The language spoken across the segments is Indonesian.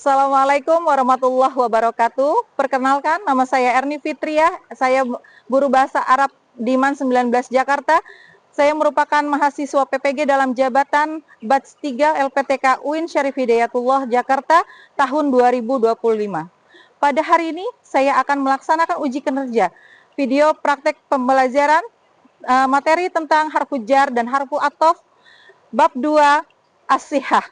Assalamualaikum warahmatullahi wabarakatuh. Perkenalkan, nama saya Erni Fitriah. Saya guru bahasa Arab di MAN 19 Jakarta. Saya merupakan mahasiswa PPG dalam jabatan Batch 3 LPTK UIN Syarif Hidayatullah Jakarta tahun 2025. Pada hari ini saya akan melaksanakan uji kinerja video praktek pembelajaran materi tentang harfu jar dan harfu athof bab 2 as-sihah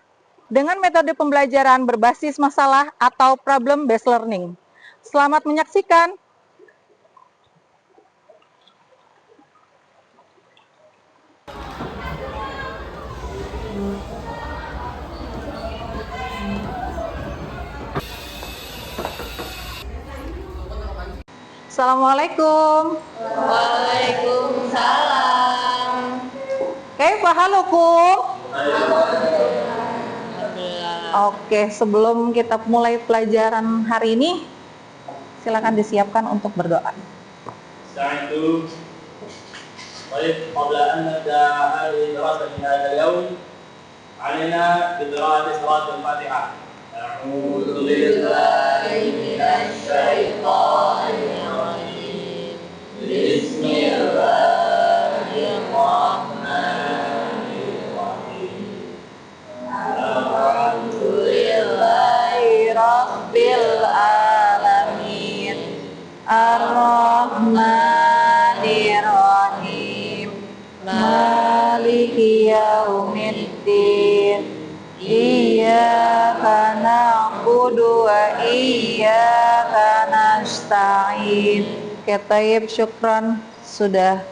dengan metode pembelajaran berbasis masalah atau problem based learning. Selamat menyaksikan. Assalamualaikum. Waalaikumsalam. Kaifa halukum? Oke, sebelum kita mulai pelajaran hari ini, silakan disiapkan untuk berdoa. Sa'adu. Baik, qabla an nabda hadhihi dirasah hadha al-yawm, 'alaina bi qira'ati surat al-Fatihah. A'udzu billahi minasy syaithanir rajim. Bismillahirrahmanirrahim. Rabbil alamin Ar-Rahmanir-Rahim Maliki yaumiddin Iyyaka na'budu wa iyyaka nasta'in. Oke, taib, syukran sudah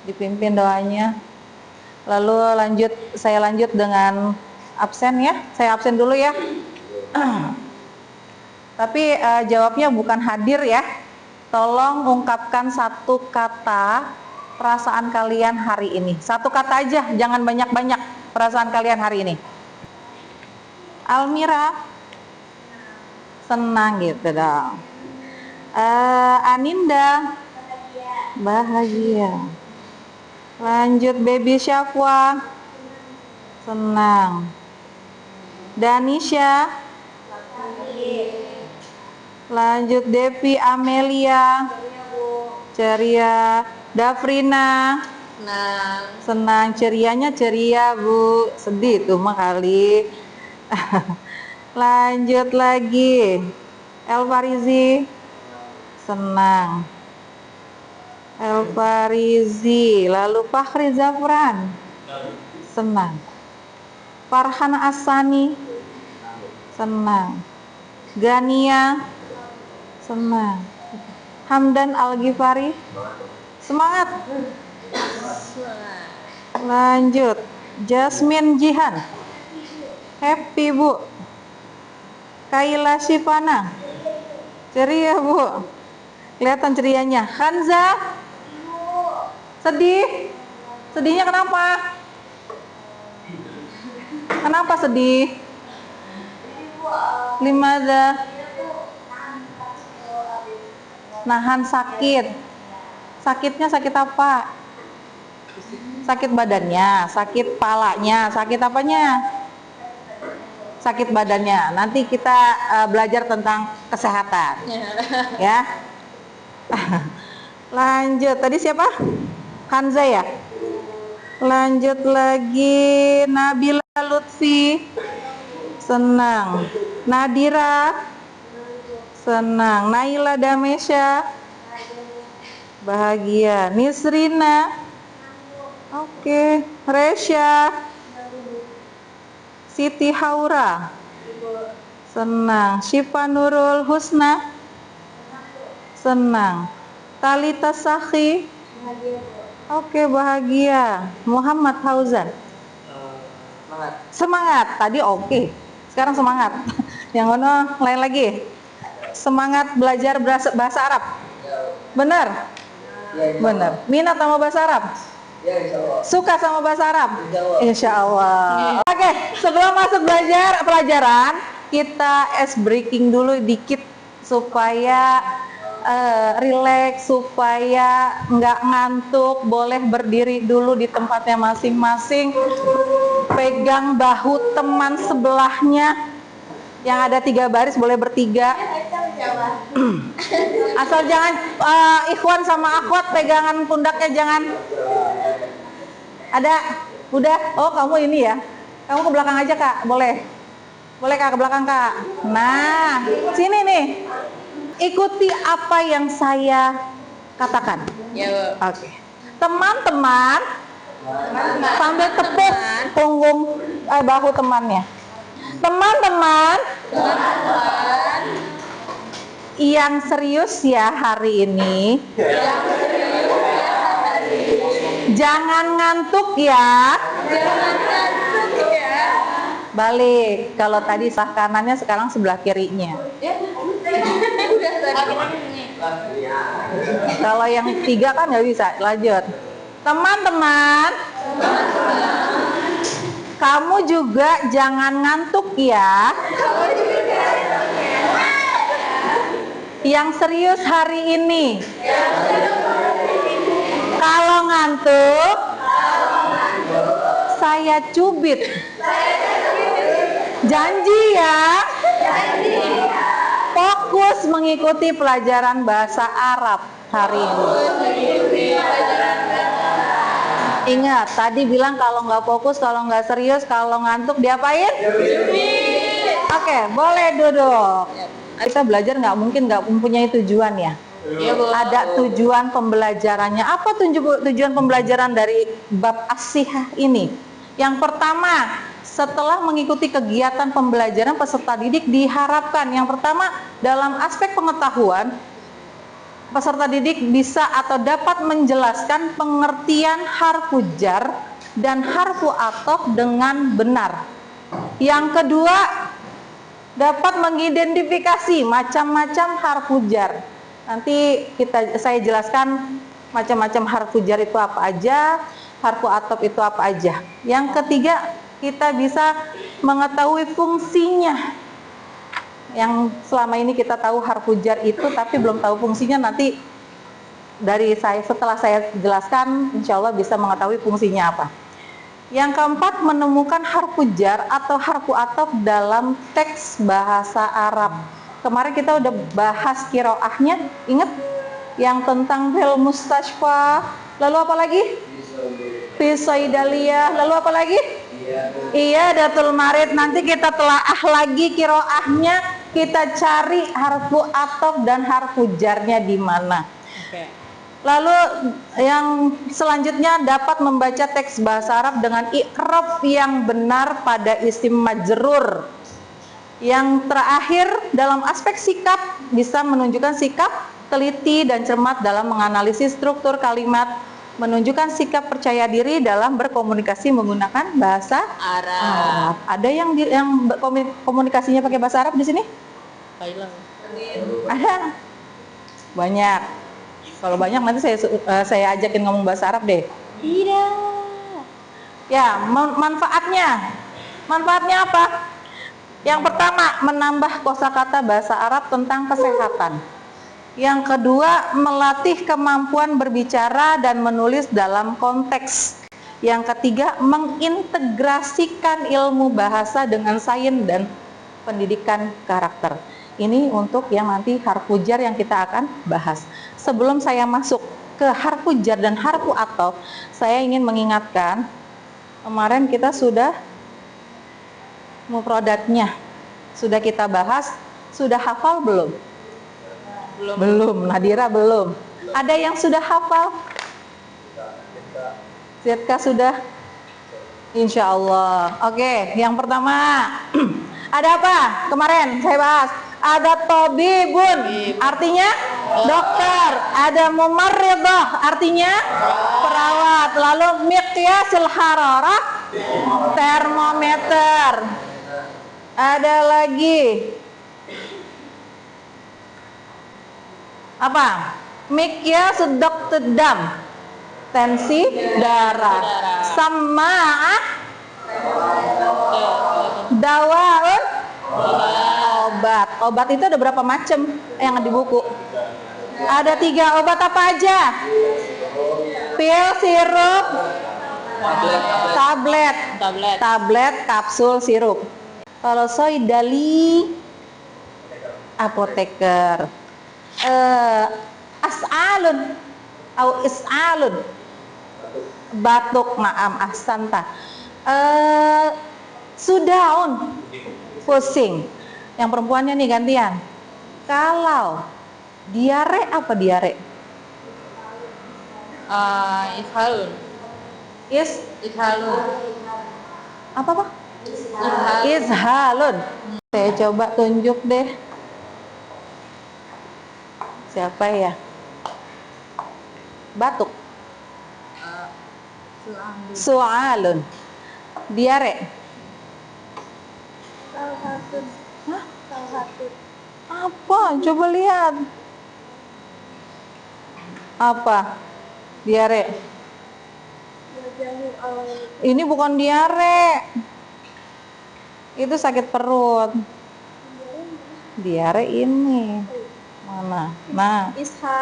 dipimpin doanya. Lalu saya lanjut dengan absen ya. Saya absen dulu ya. Tapi jawabnya bukan hadir ya. Tolong ungkapkan satu kata perasaan kalian hari ini. Satu kata aja, jangan banyak-banyak perasaan kalian hari ini. Almira, senang gitu dong. Aninda, bahagia. Lanjut Baby Syafwa, senang. Danisha, lanjut Devi Amelia, ceria. Dafrina, senang. Cerianya ceria Bu, sedih tuh mah kali. Lanjut lagi El Farizi, senang. El Farizi. Lalu Fakhri Zafran, senang. Farhan Asani, senang. Gania, senang. Hamdan Al-Ghifari, semangat. Lanjut Jasmine Jihan, happy Bu. Kaila Sifana, ceria Bu, kelihatan cerianya. Hanza, sedih. Sedihnya kenapa? Kenapa sedih? Limada? Nahan sakit. Sakitnya sakit apa? Sakit badannya, sakit palanya, sakit apanya? Sakit badannya. Nanti kita belajar tentang kesehatan. Ya. Lanjut. Tadi siapa? Hanza ya? Lanjut lagi Nabila Lutfi, senang. Nadira, senang. Naila Damesha, bahagia. Nisrina, oke. Resya, Siti Haura, senang. Syifa Nurul Husna, senang. Talita Sakhi, oke, bahagia. Muhammad Fauzan, semangat. Tadi oke, sekarang semangat. Yang mana lain lagi? Semangat belajar bahasa Arab. Benar? Benar. Minat sama bahasa Arab? Suka sama bahasa Arab? Insya Allah. Oke, sebelum masuk pelajaran, kita ice breaking dulu dikit supaya rileks, supaya nggak ngantuk. Boleh berdiri dulu di tempatnya masing-masing, pegang bahu teman sebelahnya, Yang ada 3 baris boleh bertiga. Asal jangan ikhwan sama akhwat pegangan pundaknya jangan. Ada? Udah? Oh kamu ini ya? Kamu ke belakang aja kak, boleh? Boleh kak ke belakang kak. Nah, sini nih. Ikuti apa yang saya katakan. Ya, Bu. Oke. Teman-teman, sambil tepuk punggung bahu temannya. Teman-teman, yang serius ya hari ini. Jangan ngantuk ya. Balik. Kalau tadi sebelah kanannya, sekarang sebelah kirinya. Kalau yang 3 kan nggak bisa. Lanjut. Teman-teman, kamu juga jangan ngantuk ya. Yang serius hari ini. Kalau ngantuk, saya cubit. Janji ya. Fokus mengikuti pelajaran bahasa Arab hari ini. Ingat, tadi bilang kalau nggak fokus, kalau nggak serius, kalau ngantuk diapain? Oke, boleh duduk. Kita belajar nggak mungkin nggak mempunyai tujuan ya. Ya, Bu. Ada tujuan pembelajarannya. Apa tujuan pembelajaran dari bab as-sihah ini? Yang pertama, setelah mengikuti kegiatan pembelajaran, peserta didik diharapkan yang pertama dalam aspek pengetahuan, peserta didik bisa atau dapat menjelaskan pengertian harfu jar dan harfu athof dengan benar. Yang kedua, dapat mengidentifikasi macam-macam harfu jar. Nanti saya jelaskan macam-macam harfu jar itu apa aja, harfu athof itu apa aja. Yang ketiga, kita bisa mengetahui fungsinya. Yang selama ini kita tahu harfu jar itu tapi belum tahu fungsinya, nanti dari setelah saya jelaskan insya Allah bisa mengetahui fungsinya apa. Yang keempat, menemukan harfu jar atau harfu athof dalam teks bahasa Arab. Kemarin kita udah bahas qiraahnya, ingat? Yang tentang fil mustashfa, lalu apa lagi? Fisaidaliyah, lalu apa lagi? Iya, datul marid. Nanti kita telaah lagi qiraahnya, kita cari harfu athof dan harfu jarnya di mana. Lalu yang selanjutnya dapat membaca teks bahasa Arab dengan i'rab yang benar pada isim majrur. Yang terakhir dalam aspek sikap bisa menunjukkan sikap teliti dan cermat dalam menganalisis struktur kalimat, menunjukkan sikap percaya diri dalam berkomunikasi menggunakan bahasa Arab. Ada yang komunikasinya pakai bahasa Arab di sini? Ada? Banyak. Kalau banyak nanti saya ajakin ngomong bahasa Arab deh. Tidak. Ya, manfaatnya. Manfaatnya apa? Yang pertama, menambah kosakata bahasa Arab tentang kesehatan. Yang kedua, melatih kemampuan berbicara dan menulis dalam konteks. Yang ketiga, mengintegrasikan ilmu bahasa dengan sains dan pendidikan karakter. Ini untuk yang nanti harfu jar yang kita akan bahas. Sebelum saya masuk ke harfu jar dan harfu athof, saya ingin mengingatkan, kemarin kita sudah mufradatnya sudah kita bahas, sudah hafal belum? Belum. Nadira belum. Ada yang sudah hafal? Zietka sudah? Insya Allah. Oke, yang pertama ada apa? Kemarin saya bahas. Ada tabibun, artinya dokter. Ada mumarridah, artinya perawat. Lalu miqyasul hararah, termometer. Ada lagi apa? Miqyasud dam, tensi darah. Sama'ah, dawaun, obat. Obat itu ada berapa macam yang di buku? Ada 3. Obat apa aja? Pil, sirup, tablet, kapsul, sirup. Kalau soidali apoteker. As'alun atau is'alun, batuk. Naam, ahsanta. Sudaun, pusing. Yang perempuannya nih gantian. Kalau diare, apa diare? Ishalun. Ishalun. Apa? Izhalun. Saya coba tunjuk deh. Siapa ya? Batuk. Su'alun. Diare. Hah? Apa? Coba lihat. Apa? Diare. Ini bukan diare. Itu sakit perut. Diare ini. Mana? Nah,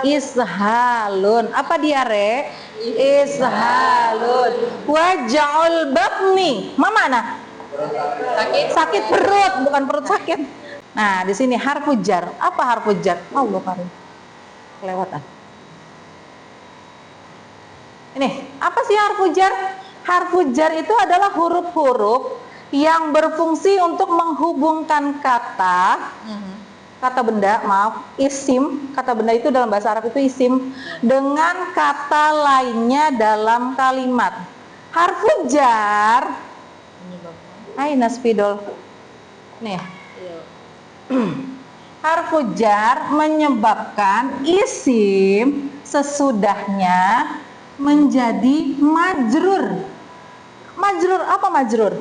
ishalun. Apa diare? Ishalun. Waja'ul batni. Mana? Sakit perut, bukan perut sakit. Nah, di sini harfu jar. Apa harfu jar? Allah karim. Kelewatan. Ini, apa sih harfu jar? Harfu jar itu adalah huruf-huruf yang berfungsi untuk menghubungkan kata benda, isim. Kata benda itu dalam bahasa Arab itu isim dengan kata lainnya dalam kalimat. Harfu jar, aina spidol. Nih. Harfu jar menyebabkan isim sesudahnya menjadi majrur. Majrur, apa majrur?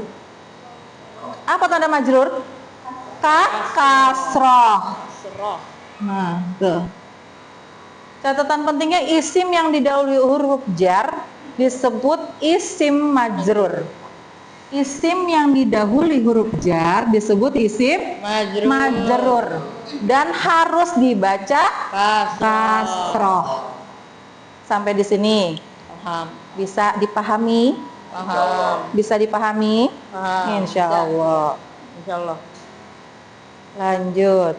Apa tanda majrur? Kasroh. Nah, tuh. Catatan pentingnya isim yang didahului huruf jar disebut isim majrur. Isim yang didahului huruf jar disebut isim majrur dan harus dibaca kasroh. Sampai di sini bisa dipahami? Bisa dipahami? Insya Allah. Lanjut.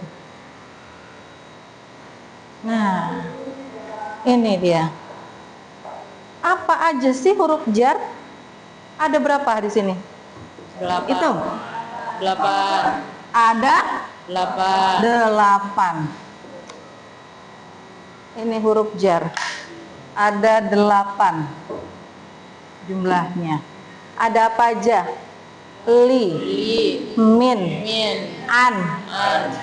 Nah, ini dia. Apa aja sih huruf jar? Ada berapa di sini? 8. Itu? 8. Ada 8. 8. Ini huruf jar. Ada 8 jumlahnya. Ada apa aja? Li, min, an,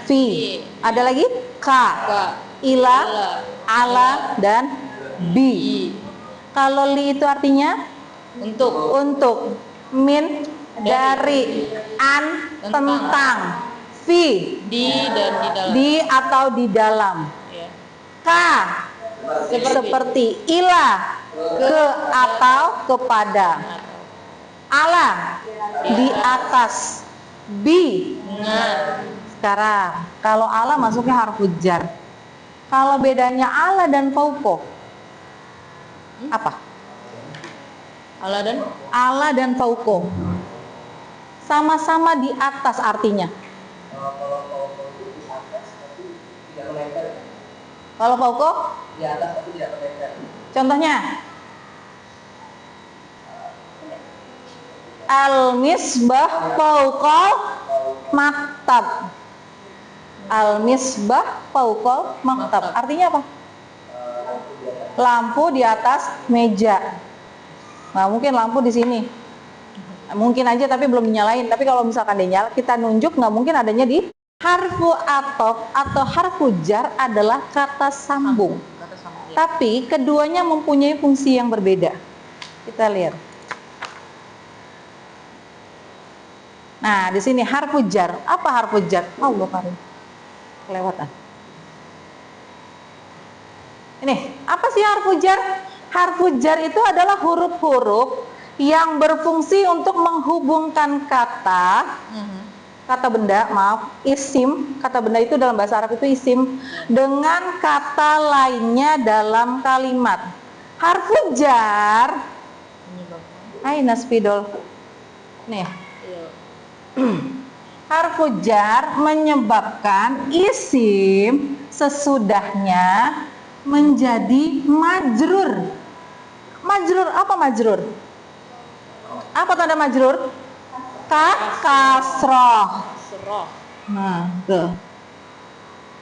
fi. Ada lagi? Ka, ila, ala, dan bi. Kalau li itu artinya untuk, min dari, an tentang, fi di atau di dalam, ka seperti, ila ke atau kepada, ala di atas, bi. Sekarang kalau ala masuknya harfu jar. Kalau bedanya ala dan fauqo apa? Ala dan fauqo sama-sama di atas artinya. Kalau fauqo di atas tapi tidak menempel. contohnya al-misbah fauqal maktab. Al-misbah fauqal maktab artinya apa? Lampu di atas meja. Nah, mungkin lampu di sini. Mungkin aja tapi belum dinyalain. Tapi kalau misalkan dia nyala, kita nunjuk, nggak mungkin adanya di harfu athof atau harfu jar adalah kata sambung. Tapi keduanya mempunyai fungsi yang berbeda. Kita lihat. Nah, di sini harfu jar. Apa harfu jar? Allah karim. Kelewatan. Ini, apa sih harfu jar? Harfu jar itu adalah huruf-huruf yang berfungsi untuk menghubungkan kata benda, isim. Kata benda itu dalam bahasa Arab itu isim dengan kata lainnya dalam kalimat. Harfu jar, aina spidol. Nih. Harfu jar menyebabkan isim sesudahnya menjadi majrur. Majrur apa majrur? Apa tanda majrur? Kasroh. Surah. Nah, tuh.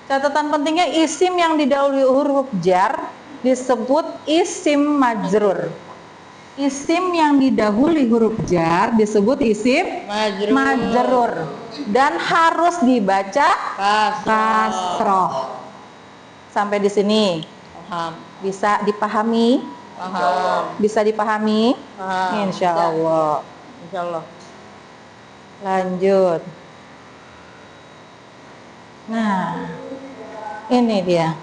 Catatan pentingnya isim yang didahului huruf jar disebut isim majrur. Isim yang didahului huruf jar disebut isim Majrur. majrur dan harus dibaca kasroh. Sampai di sini Paham. bisa dipahami? Paham. Bisa dipahami? Paham. Insya Allah. Insya Allah. Lanjut. Nah, ini dia.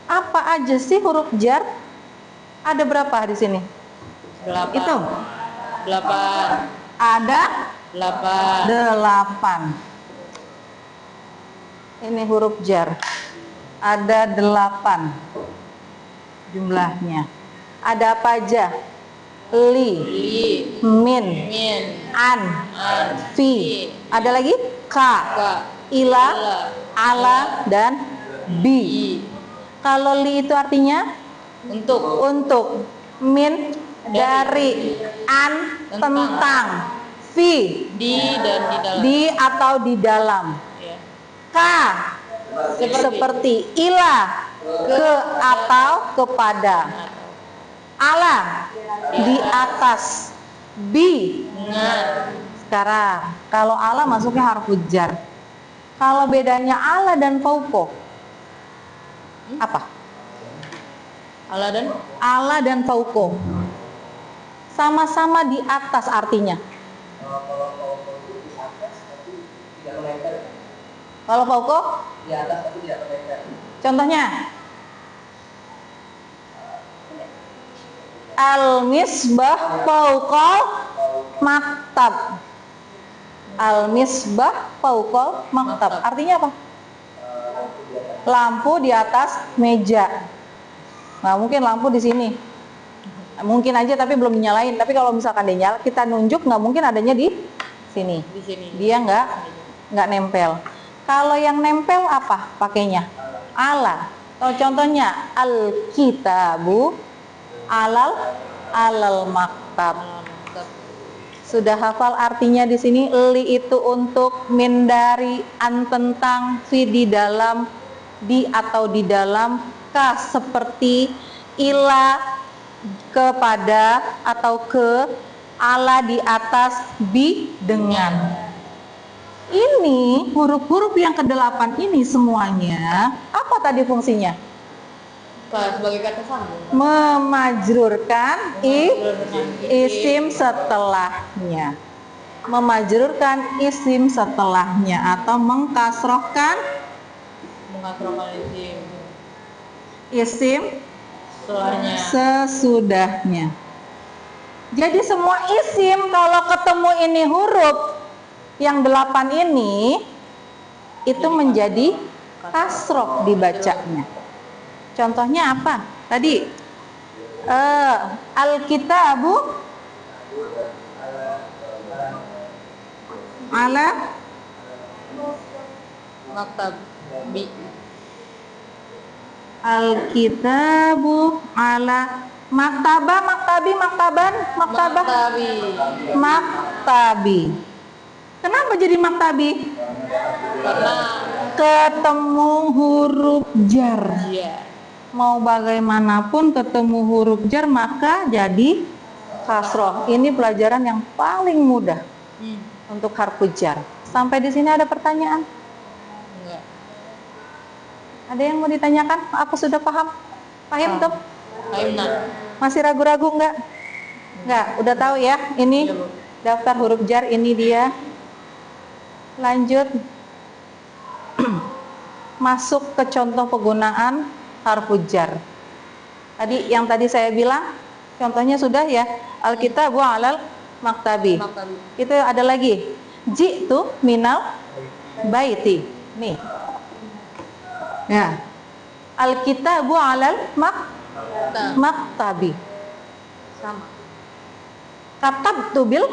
Apa aja sih huruf jar? Ada berapa di sini? 8. Itu 8. ada 8. 8. Ini huruf jar. Ada 8 jumlahnya. Ada apa aja? Li, Li. min, Min. an, An. fi. Ada lagi? Ka, Ka. ila, Ila. ala, dan bi. I. Kalau li itu artinya Untuk. untuk, min dari, an tentang, fi Di dan di dalam. di atau di dalam, Ya. ka seperti, ila ke atau kepada, ala di atas, bi. Dengan. Sekarang kalau ala masuknya harfu jar. Kalau bedanya ala dan fauko apa? Ala dan Ala dan fauko sama-sama di atas artinya. Kalau itu di atas tapi tidak menempel. Kalau fauko Di atas tapi tidak menempel. contohnya al-misbah fauqal maktab. Al-misbah fauqal maktab artinya apa? Lampu di atas meja. Nah, mungkin lampu di sini. Mungkin aja tapi belum dinyalain. Tapi kalau misalkan dia nyala, kita nunjuk nggak mungkin adanya di sini. di sini. Dia nggak nempel. Kalau yang nempel apa pakainya? Ala. Atau contohnya al-kitabu alal maktab. Sudah hafal artinya di sini? Li itu untuk, min dari, an tentang, fi di dalam, di atau di dalam, ka seperti, ila kepada atau ke, ala di atas, bi dengan. Ini huruf-huruf yang ke-8 ini semuanya apa tadi fungsinya? Sebagai kata sambung. Memajrurkan isim setelahnya. Memajrurkan isim setelahnya atau mengkasrohkan Mengasrohkan isim setelahnya. sesudahnya. Jadi semua isim kalau ketemu ini huruf yang 8 ini itu menjadi kasroh dibacanya. Contohnya apa? Tadi al-kitabu ala Maktab. Bi. al-kitabu ala maktaba, maktabi, maktaban, maktabah, Maktabi. maktabi. Kenapa jadi maktabi? Karena Ketemu huruf jar. dia. Mau bagaimanapun ketemu huruf jar maka jadi kasroh. Ini pelajaran yang paling mudah untuk harfu jar. Sampai di sini ada pertanyaan? Enggak. Ada yang mau ditanyakan? Apa sudah paham? Paham tuh? Aimna. Masih ragu-ragu nggak? Nggak, udah tahu ya. Ini Iya, Bu. daftar huruf jar, ini dia. Lanjut. Masuk ke contoh penggunaan harfu jar. Tadi yang tadi saya bilang contohnya sudah ya, al-kitabu alal maktabi. Maktabi. Itu ada lagi, jitu minal baiti. Nih. Ya. Al-kitabu alal Maktab. maktabi. Sama. Katabtu bil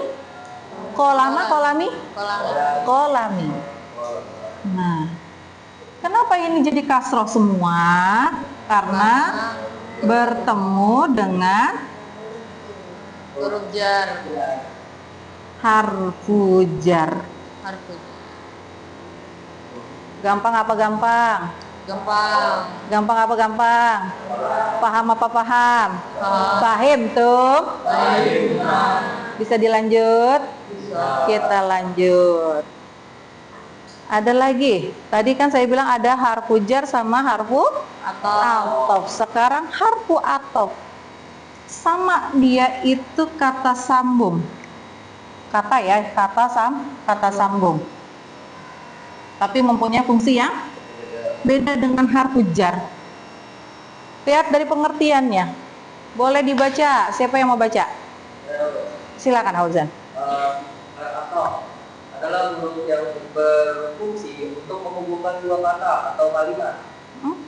Kolama, kolami, Kolami. kolami. Nah, kenapa ini jadi kasroh semua? Karena bertemu dengan Huruf jar. harfu jar. Harfu. Gampang apa gampang? Gampang. Gampang apa gampang? Paham apa paham? Paham tuh? Bisa dilanjut? Kita lanjut. Ada lagi. Tadi kan saya bilang ada harfu jar sama harfu atof. Sekarang harfu atof. Sama dia itu kata sambung. Kata ya, kata sambung. Tapi mempunyai fungsi yang beda dengan harfu jar. Lihat dari pengertiannya. Boleh dibaca. Siapa yang mau baca? Silakan Fauzan. Atau adalah huruf yang berfungsi untuk menghubungkan dua kata atau kalimat.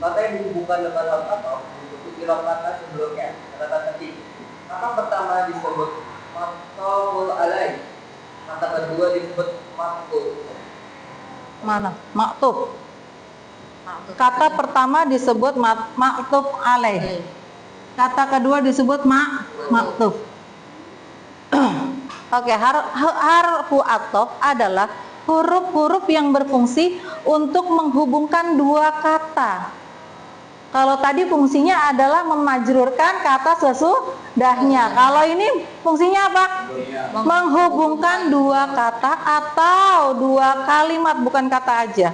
Kata yang dihubungkan dengan hal atau untuk istilah kata sebelumnya, kata tadi. Kata pertama disebut maqtul alai. Kata kedua disebut maqtul. Mana? Maktub. Kata pertama disebut maktub alaih. Kata kedua disebut maktub. Oke, harfu atof adalah huruf-huruf yang berfungsi untuk menghubungkan dua kata. Kalau tadi fungsinya adalah memajrurkan kata sesudahnya. Kalau ini fungsinya apa? Menghubungkan dua kata atau dua kalimat, bukan kata aja.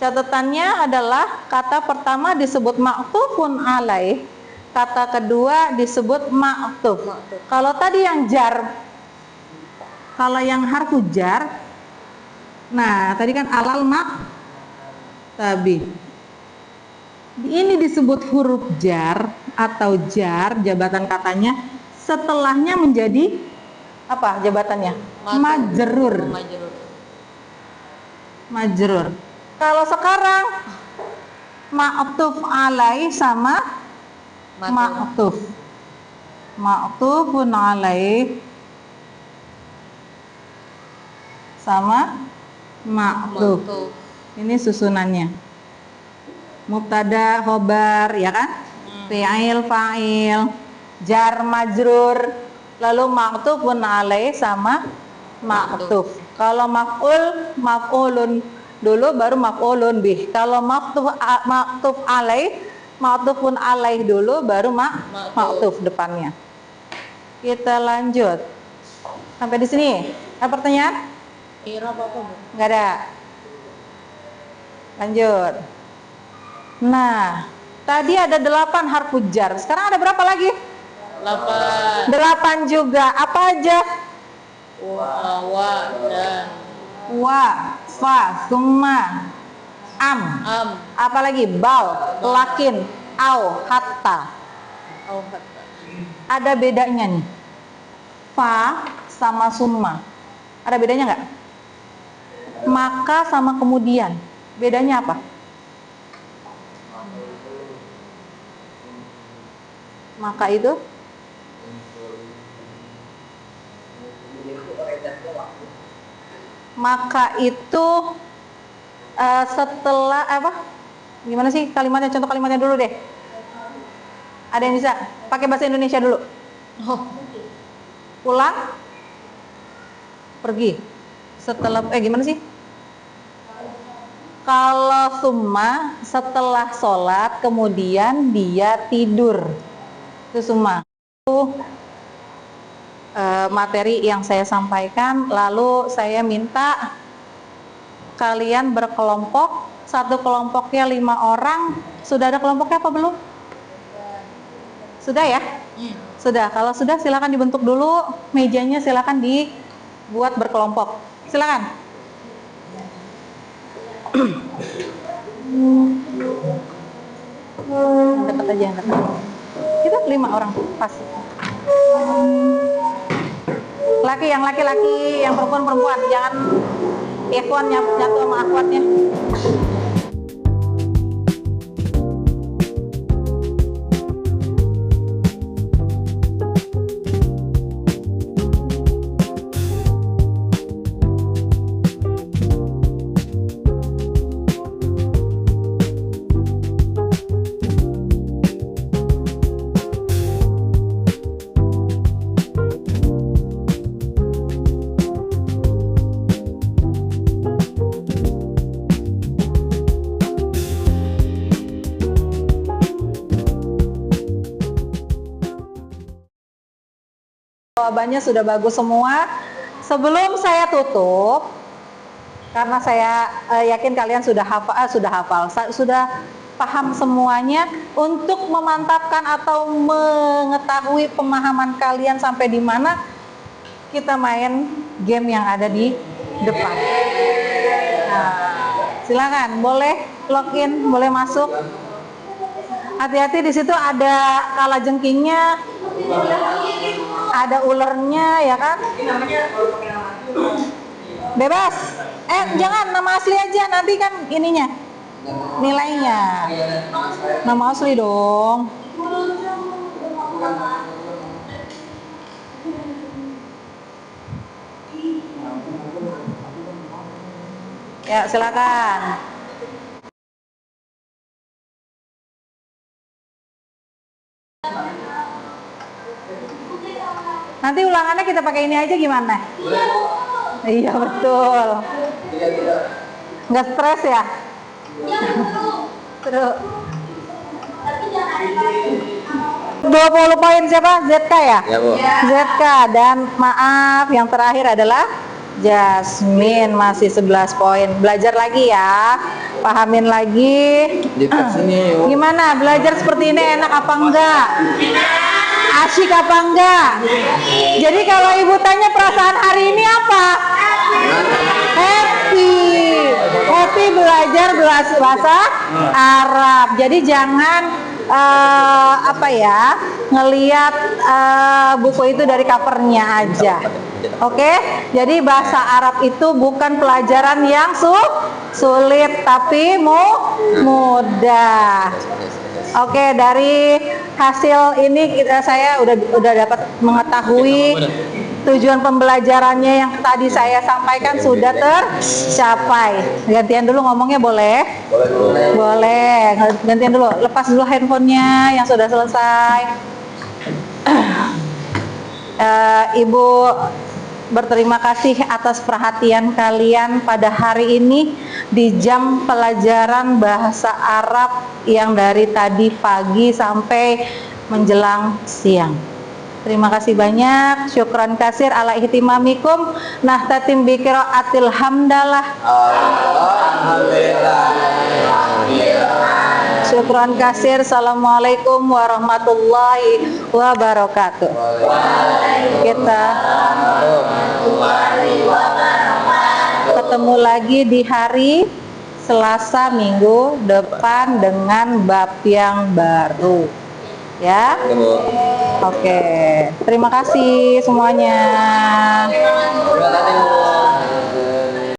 Catatannya adalah kata pertama disebut maktufun alaih, kata kedua disebut maktuf. Kalau tadi yang jar, kalau yang harfu jar, nah tadi kan alal tabi. Ini disebut huruf jar atau jar, jabatan katanya. Setelahnya menjadi apa jabatannya? Majrur. Majrur. Kalau sekarang ma'tuf alaih sama ma'tuf. Ma'tufun alaih sama ma'tuf. Ini susunannya. Mubtada, khobar, ya kan? Fi'il, fa'il, jar, majrur, lalu ma'tufun alaih sama ma'tuf. Kalau maf'ul, maf'ulun dulu baru maf'ulun bih. Kalau ma'tuf alaih, ma'tufun alaih dulu baru ma'tuf depannya. Kita lanjut. Sampai di sini. Ada pertanyaan? I'rab apa, Bu? Enggak ada. Lanjut. Nah, tadi ada 8 harfu jar. Sekarang ada berapa lagi? 8. 8 juga. Apa aja? Wa dan Wa, fa, summa, am. Apa lagi? Bal, lakin, au, hatta. au hatta. Ada bedanya nih. Fa sama summa. Ada bedanya nggak? Maka sama kemudian. Bedanya apa? Maka itu setelah apa? Gimana sih kalimatnya? Contoh kalimatnya dulu deh. Ada yang bisa? Pakai bahasa Indonesia dulu. Pulang, pergi. Setelah gimana sih? Kalau summa setelah sholat kemudian dia tidur. Itu summa. Itu materi yang saya sampaikan. Lalu saya minta kalian berkelompok. Satu kelompoknya 5 orang. Sudah ada kelompoknya apa belum? Sudah ya? Sudah. Kalau sudah silakan dibentuk dulu mejanya, silakan dibuat berkelompok. Silakan. Dapat aja yang dekat. Itu 5 orang pas. Laki yang laki-laki, yang perempuan perempuan. Jangan ikhwan nyatu sama akhwatnya. Jawabannya sudah bagus semua. Sebelum saya tutup, karena saya yakin kalian sudah hafal, sudah paham semuanya, untuk memantapkan atau mengetahui pemahaman kalian sampai di mana, kita main game yang ada di depan. Nah, silakan, boleh login, boleh masuk. Hati-hati, di situ ada kalajengkingnya, ada ulernya, ya kan? Bebas. Jangan nama asli aja, nanti kan ininya nilainya. Nama asli dong. Ya, silakan. Nanti ulangannya kita pakai ini aja gimana? Iya, betul. Nggak stres ya? Terus 20 poin siapa? ZK ya? Ya, Bu. ZK, dan maaf yang terakhir adalah Jasmine, masih 11 poin. Belajar lagi ya, pahamin lagi. Gimana belajar seperti ini, enak apa enggak? Asyik apa enggak? Jadi kalau ibu tanya perasaan hari ini apa? Happy belajar bahasa Arab. Jadi jangan ngelihat buku itu dari covernya aja. Oke? Jadi bahasa Arab itu bukan pelajaran yang sulit, tapi mudah. Oke, dari hasil ini saya udah dapat mengetahui tujuan pembelajarannya yang tadi saya sampaikan sudah tercapai. Gantian dulu ngomongnya, boleh? Boleh. Gantian dulu. Lepas dulu handphonenya yang sudah selesai. Ibu berterima kasih atas perhatian kalian pada hari ini di jam pelajaran bahasa Arab yang dari tadi pagi sampai menjelang siang. Terima kasih banyak. Syukran kasir ala ihtimamikum. Nahtatim bi qiraatil hamdalah. Syukran kasir. Assalamualaikum warahmatullahi wabarakatuh. Kita ketemu lagi di hari Selasa minggu depan dengan bab yang baru. Ya. Oke. Terima kasih semuanya.